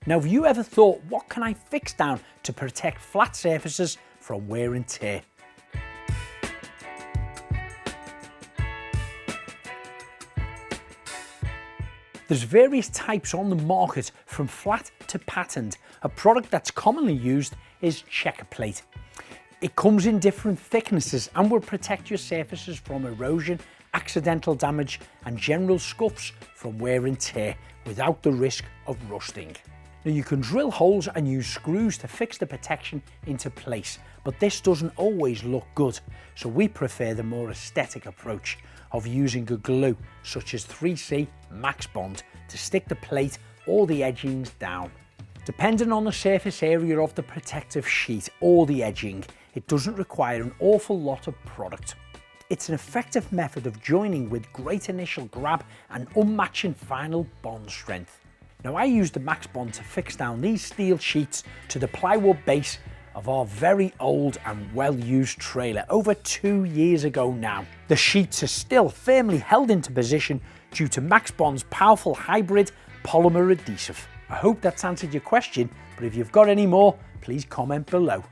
Now, have you ever thought, what can I fix down to protect flat surfaces from wear and tear? There's various types on the market, from flat to patterned. A product that's commonly used is checker plate. It comes in different thicknesses and will protect your surfaces from erosion, accidental damage and general scuffs from wear and tear without the risk of rusting. Now, you can drill holes and use screws to fix the protection into place, but this doesn't always look good, so we prefer the more aesthetic approach of using a glue such as 3C Max Bond to stick the plate or the edgings down. Depending on the surface area of the protective sheet or the edging, it doesn't require an awful lot of product. It's an effective method of joining with great initial grab and unmatching final bond strength. Now, I used the Max Bond to fix down these steel sheets to the plywood base of our very old and well-used trailer over 2 years ago now. The sheets are still firmly held into position due to Max Bond's powerful hybrid polymer adhesive. I hope that's answered your question, but if you've got any more, please comment below.